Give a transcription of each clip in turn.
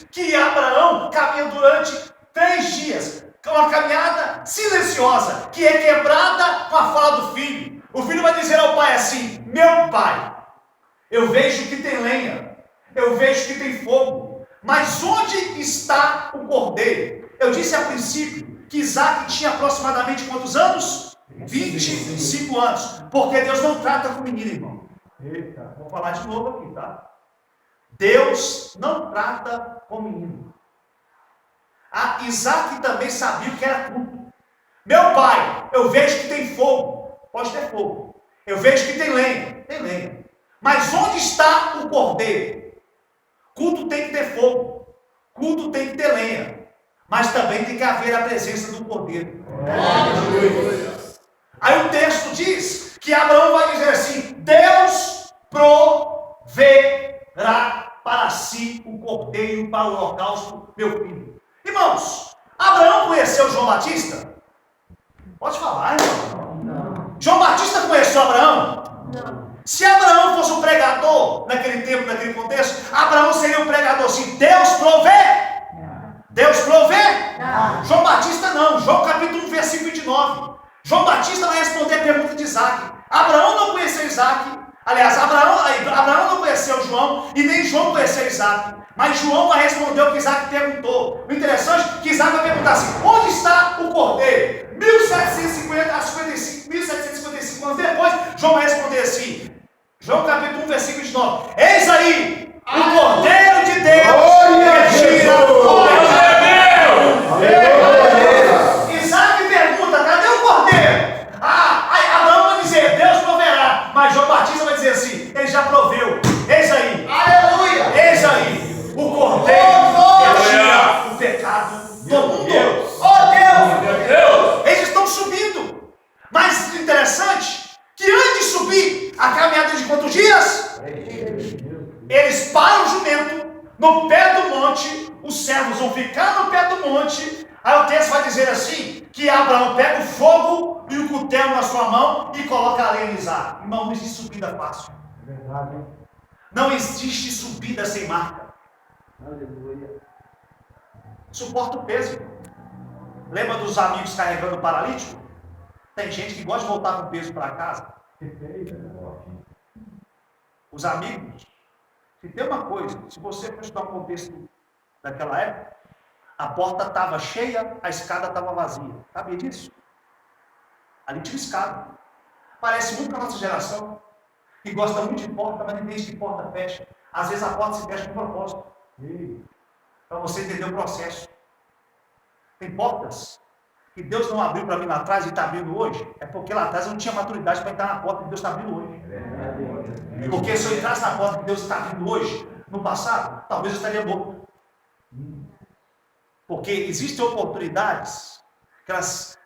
diz que Abraão caminha durante 3 dias, com uma caminhada silenciosa, que é quebrada com a fala do filho. O filho vai dizer ao pai assim: meu pai, eu vejo que tem lenha, eu vejo que tem fogo, mas onde está o cordeiro? Eu disse a princípio que Isaac tinha aproximadamente quantos anos? 25 anos, porque Deus não trata com menino, irmão. Eita, vou falar de novo aqui, tá? Deus não trata com menino. Isaac também sabia o que era culto. Meu pai, eu vejo que tem fogo, pode ter fogo. Eu vejo que tem lenha. Mas onde está o cordeiro? Culto tem que ter fogo, culto tem que ter lenha, mas também tem que haver a presença do cordeiro. Aí o texto diz que Abraão vai dizer assim: Deus proverá para si o cordeiro para o holocausto, meu filho. Irmãos, Abraão conheceu João Batista? Pode falar, irmão. Não. João Batista conheceu Abraão? Não. Se Abraão fosse um pregador naquele tempo, naquele contexto, Abraão seria um pregador assim: Deus provê. Deus provê? Não. João Batista não. João capítulo 1, versículo 29. João Batista vai responder a pergunta de Isaac. Abraão não conheceu Isaac. Aliás, Abraão não conheceu João e nem João conheceu Isaac. Mas João vai responder o que Isaac perguntou. O interessante é que Isaac vai perguntar assim: onde está o cordeiro? 1755 anos depois, João vai responder assim. João capítulo 1, versículo 29. Eis aí o cordeiro de Deus que tira o pecado. Isaac pergunta: cadê o cordeiro? Abraão vai dizer: Deus proverá. Mas João Batista vai dizer assim: ele já proveu. Eis aí. Aleluia. Eis aí o cordeiro que tira o pecado do mundo. Oh Deus. Eles estão subindo. Mas interessante que antes de subir, a caminhada de quantos dias? Eles param o jumento no pé do monte, os servos vão ficar no pé do monte. Aí o texto vai dizer assim, que Abraão pega o fogo e o cutelo na sua mão e coloca a lenha em Isaac. Irmão, não existe subida fácil. É verdade, hein? Não existe subida sem marca. Aleluia. Suporta o peso. Lembra dos amigos carregando o paralítico? Tem gente que gosta de voltar com peso para casa. Os amigos, se tem uma coisa, se você for estudar o contexto daquela época, a porta estava cheia, a escada estava vazia. Sabia disso? Ali tinha escada. Parece muito com a nossa geração, que gosta muito de porta, mas não entende que porta fecha. Às vezes a porta se fecha com propósito. Para você entender o processo. Tem portas que Deus não abriu para mim lá atrás e está abrindo hoje, é porque lá atrás eu não tinha maturidade para entrar na porta que Deus está abrindo hoje. Porque se eu entrasse na porta que Deus está abrindo hoje, no passado, talvez eu estaria morto. Porque existem oportunidades que elas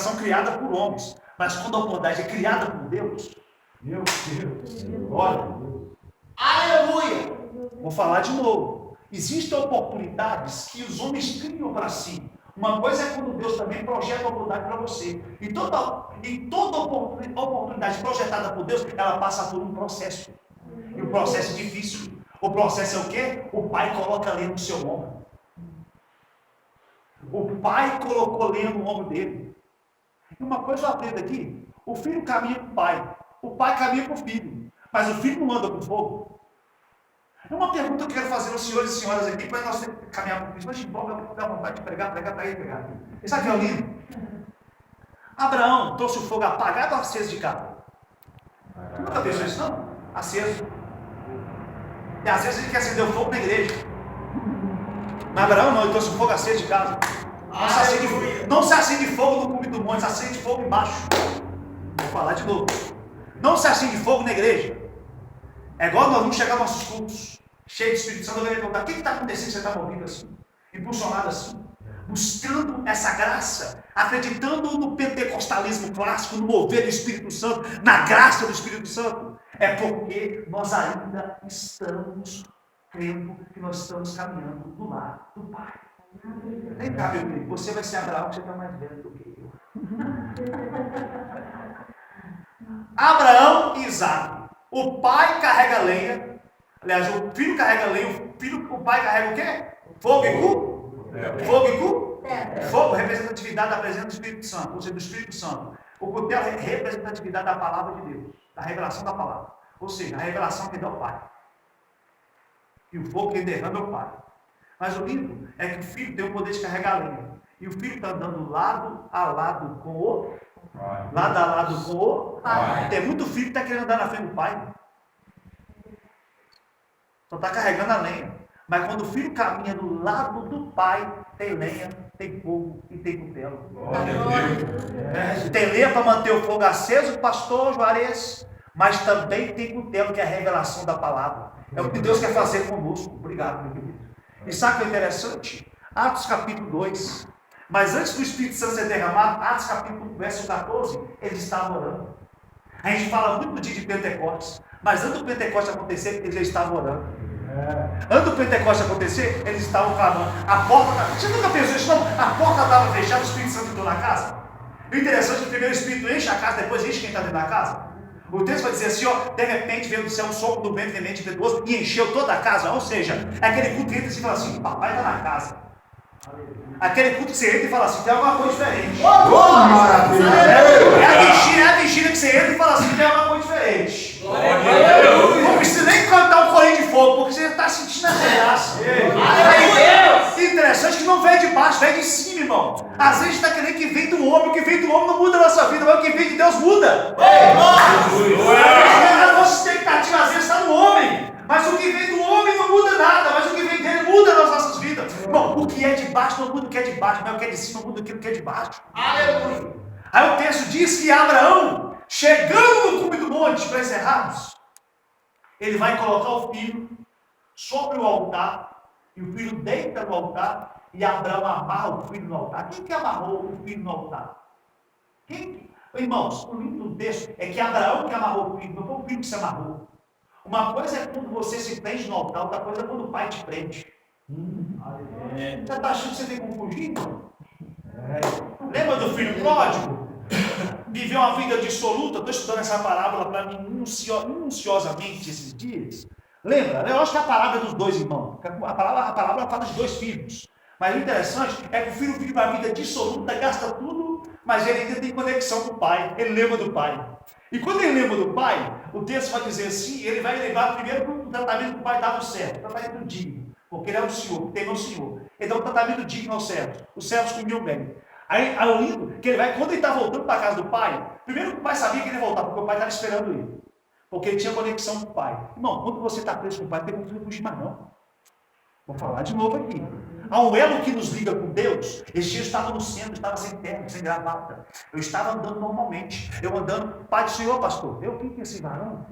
são criadas por homens, mas quando a oportunidade é criada por Deus, meu Deus, olha, aleluia! Vou falar de novo. Existem oportunidades que os homens criam para si. Uma coisa é quando Deus também projeta a oportunidade para você. E toda oportunidade projetada por Deus, ela passa por um processo. E o processo é difícil. O processo é o quê? O pai coloca lenha no seu ombro. O pai colocou lenha no ombro dele. E uma coisa eu aprendo aqui: o filho caminha com o pai caminha com o filho. Mas o filho não anda com fogo. É uma pergunta que eu quero fazer aos senhores e senhoras aqui, para nós caminhar com Cristo. Mas de boa, dá vontade de pregar. E sabe o que é lindo? Abraão trouxe o fogo apagado ou aceso de casa? Nunca pensou isso, não? Aceso. E às vezes ele quer acender o fogo na igreja. Mas Abraão não, ele trouxe o fogo aceso de casa. Não se acende fogo no cume do monte, se acende fogo embaixo. Vou falar de novo. Não se acende fogo na igreja. É igual nós vamos chegar aos nossos cultos, cheios de Espírito Santo, eu vou perguntar: o que está acontecendo que você está movendo assim? Impulsionado assim? Buscando essa graça, acreditando no pentecostalismo clássico, no mover do Espírito Santo, na graça do Espírito Santo. É porque nós ainda estamos crendo que nós estamos caminhando do lado do Pai. Vem cá, meu querido, você vai ser Abraão, que você está mais velho do que eu. Abraão e Isaac. O pai carrega lenha. Aliás, o filho carrega lenha. O pai carrega o quê? Fogo e cu? Fogo e cu? Fogo, representatividade da presença do Espírito Santo, ou seja, do Espírito Santo. O cutelo é representatividade da palavra de Deus, da revelação da palavra. Ou seja, a revelação que dá o Pai. E o fogo que derrama é o Pai. Mas o lindo é que o filho tem o poder de carregar a lenha. E o filho está andando lado a lado com o pai. Lado a lado com o pai. Tem muito filho que está querendo andar na frente do pai. Só está carregando a lenha. Mas quando o filho caminha do lado do pai, tem lenha, tem fogo e tem cutelo. Tem lenha para manter o fogo aceso, pastor Juarez, mas também tem cutelo, que é a revelação da palavra. É o que Deus quer fazer conosco. Obrigado, meu querido. E sabe o que é interessante? Atos capítulo 2. Mas antes do Espírito Santo ser derramado, Atos capítulo 1, verso 14, eles estavam orando. A gente fala muito no dia de Pentecostes, mas antes do Pentecostes acontecer, eles já estavam orando. Antes do Pentecostes acontecer, eles estavam clamando. A porta, você nunca pensou isso? Não? A porta estava fechada, o Espírito Santo entrou na casa. O interessante é que primeiro o Espírito enche a casa, depois enche quem está dentro da casa. O texto vai dizer assim, ó, de repente veio do céu um sopro do vento veemente e impetuoso e encheu toda a casa. Ou seja, é aquele culto que entra e fala assim, papai está na casa. Aquele culto que você entra e fala assim, tem alguma coisa diferente. É a vigília que você entra e fala assim, tem alguma coisa diferente. Não precisa nem cantar um corinho de fogo, porque você está sentindo a graça. Interessante que não vem de baixo, vem de cima, irmão. Às vezes a gente está querendo que vem do homem, o que vem do homem não muda a nossa vida, mas o que vem de Deus muda. A nossa expectativa às vezes está no homem, mas o que vem do homem não muda nada, mas o que vem dele muda nas nossas vidas. Bom, o que é de baixo não muda o que é de baixo, mas o que é de cima muda aquilo que é de baixo. Aleluia. Aí o texto diz que Abraão, chegando no cume do monte, para encerrarmos, ele vai colocar o filho sobre o altar, e o filho deita no altar, e Abraão amarra o filho no altar. Quem que amarrou o filho no altar? Irmãos, o lindo do texto é que Abraão que amarrou o filho, não foi o filho que se amarrou. Uma coisa é quando você se prende no altar, outra coisa é quando o pai te prende. Você está achando que você tem como fugir? Lembra do filho pródigo? Viveu uma vida dissoluta. Estou estudando essa parábola para mim minuciosamente esses dias. Lembra? Eu acho que é a parábola dos dois irmãos. A parábola fala de dois filhos. Mas o interessante é que o filho vive uma vida dissoluta, gasta tudo, mas ele ainda tem conexão com o pai. Ele lembra do pai. E quando ele lembra do pai, o texto vai dizer assim, ele vai levar primeiro para o tratamento que o pai dá no servo, o tratamento digno, porque ele é o Senhor, tem o Senhor. Ele dá um tratamento digno ao servo. Os servos comiam bem. Aí o lindo, que ele vai, quando ele está voltando para a casa do pai, primeiro que o pai sabia que ele ia voltar, porque o pai estava esperando ele. Porque ele tinha conexão com o pai. Irmão, quando você está preso com o pai, não tem como fugir mais não. Vou falar de novo aqui. Há um elo que nos liga com Deus. Esse dia eu estava no centro, estava sem terno, sem gravata. Eu estava andando normalmente. Eu andando, Pai do Senhor, pastor. Quem que é esse varão?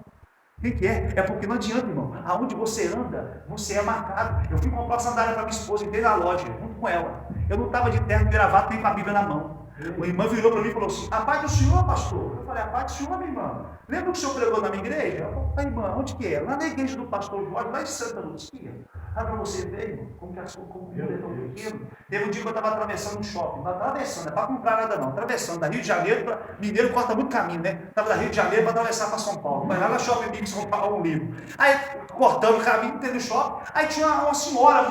Quem que é? É porque não adianta, irmão. Aonde você anda, você é marcado. Eu fui comprar sandália para minha esposa, entrei na loja, junto com ela. Eu não estava de terno, gravata, nem com a Bíblia na mão. A irmã virou para mim e falou assim, a paz do Senhor, pastor. Eu falei, a paz do Senhor, minha irmã. Lembra que o senhor pregou na minha igreja? Eu falei, irmã, onde que é? Lá na igreja do pastor Jorge, lá em Santa Luzia. Ah, para você ver, irmão, como que as coisas tão pequeno. Teve um dia que eu estava atravessando um shopping, não atravessando, não é para comprar nada não, atravessando da Rio de Janeiro para... Mineiro corta muito caminho, né? Estava da Rio de Janeiro para atravessar para São Paulo. Mas lá na Shopping Big São Paulo, um livro. Aí, cortando o caminho, tendo o shopping. Aí tinha uma senhora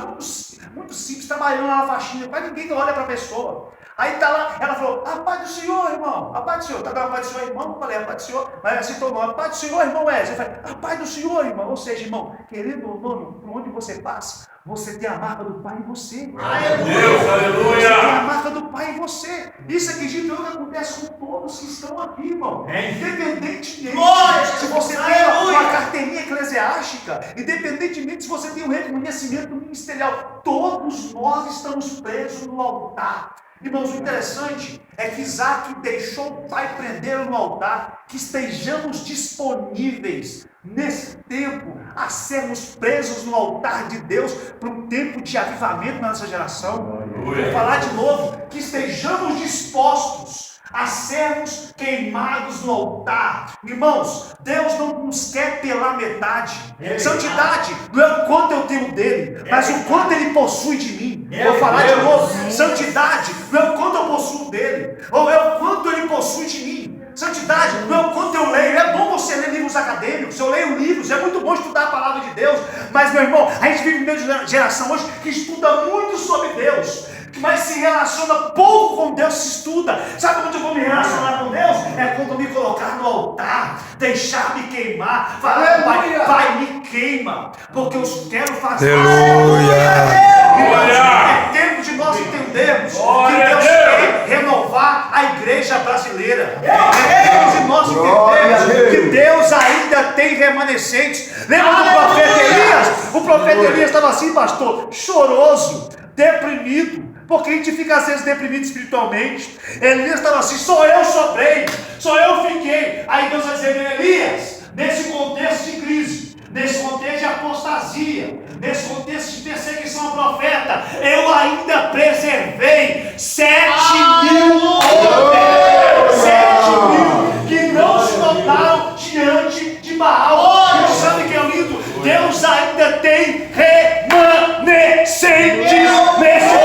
muito simples, trabalhando lá na faxina, quase ninguém olha para a pessoa. Aí tá lá, ela falou, a paz do Senhor, irmão, a paz do Senhor. Tá dando a paz do Senhor, irmão? Eu falei, a paz do Senhor. Mas ela citou o nome, a paz do Senhor, irmão Wesley. Eu falei, a paz do Senhor, irmão. Ou seja, irmão, querendo ou não, por onde você passa, você tem a marca do Pai em você. Aleluia! Aleluia! Você tem a marca do Pai em você. Isso aqui, gente, é o que acontece com todos que estão aqui, irmão. Independentemente se você tem uma carteirinha eclesiástica, independentemente se você tem um reconhecimento ministerial, todos nós estamos presos no altar. Irmãos, o interessante é que Isaac deixou o pai prender no altar, que estejamos disponíveis nesse tempo a sermos presos no altar de Deus para um tempo de avivamento na nossa geração. Vou falar de novo, que estejamos dispostos a sermos queimados no altar. Irmãos, Deus não nos quer pela metade. Santidade não é o quanto eu tenho dele, mas o quanto ele possui de mim. Vou falar de novo, santidade não é o quanto eu possuo dele, ou é o quanto ele possui de mim. Santidade não é o quanto eu leio. É bom você ler livros acadêmicos, eu leio livros, é muito bom estudar a palavra de Deus. Mas, meu irmão, a gente vive no meio de uma geração hoje que estuda muito sobre Deus, mas se relaciona pouco com Deus, se estuda. Sabe onde eu vou me relacionar com Deus? É quando eu me colocar no altar, deixar me queimar, falar, Pai, me queima, porque eu quero fazer. Aleluia! É tempo de nós entendermos que Deus quer renovar a igreja brasileira. É tempo de nós entendermos que Deus ainda tem remanescentes. Lembra do profeta Elias? O profeta Elias estava assim, pastor, choroso, deprimido, porque a gente fica às vezes deprimido espiritualmente. Elias estava assim, só eu sobrei, só eu fiquei. Aí Deus vai dizer, Elias, nesse contexto de crise, nesse contexto de apostasia, nesse contexto de perseguição ao profeta, eu ainda preservei 7.000 homens, 7.000 que não se notaram diante de Baal. E sabe o que é lindo? Deus ainda tem remanescentes nesse tempo.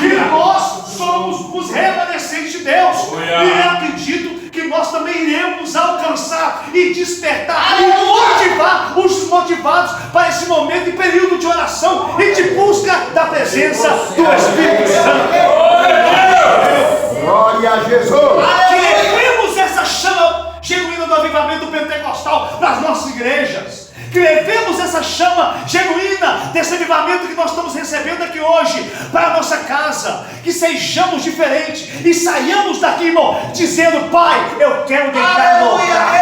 E nós somos os remanescentes de Deus. E eu acredito que nós também iremos alcançar e despertar e motivar os desmotivados para esse momento e período de oração e de busca da presença do Espírito Santo. Glória a Jesus! Que levemos essa chama genuína do avivamento pentecostal para as nossas igrejas. Que levemos essa chama genuína desse avivamento que nós estamos recebendo aqui hoje para a nossa casa. Que sejamos diferentes e saiamos daqui, irmão, dizendo, Pai, eu quero deitar no altar.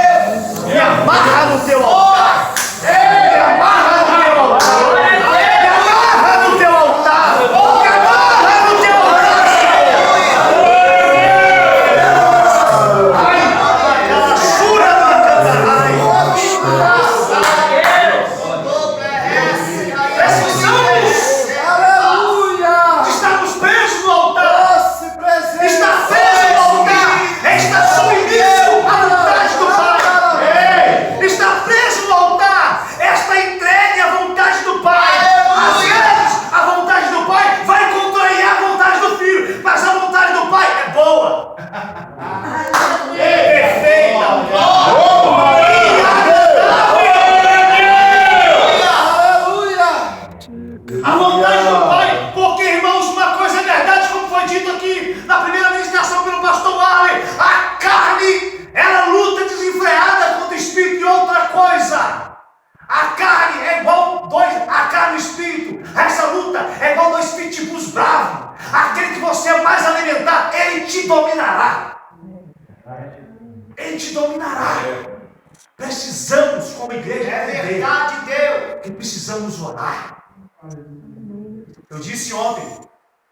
Me amarra no teu altar. Me amarra no teu altar. Me amarra no teu altar. Me amarra no teu altar. Estamos presos no altar. Está preso no altar. Está submisso à vontade do Pai. Está preso no altar. Está entregue à vontade do Pai. Às vezes, a vontade do Pai vai contrariar a vontade do Filho, mas a vontade do Pai é boa. É perfeita. A vontade do Pai, porque, irmãos, uma coisa é verdade, como foi dito aqui na primeira ministração pelo pastor Arley, a carne, ela luta desenfreada contra o Espírito. E outra coisa, a carne é igual a carne e o Espírito, essa luta é igual dois pitbulls bravos. Aquele que você mais alimentar, ele te dominará. Ele te dominará. Precisamos, como igreja, entender que precisamos orar. Eu disse ontem,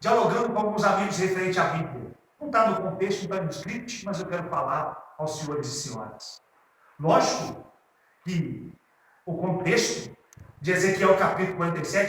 dialogando com alguns amigos referente à Bíblia. Não está no contexto, não está no script, mas eu quero falar aos senhores e senhoras. Lógico que o contexto de Ezequiel capítulo 47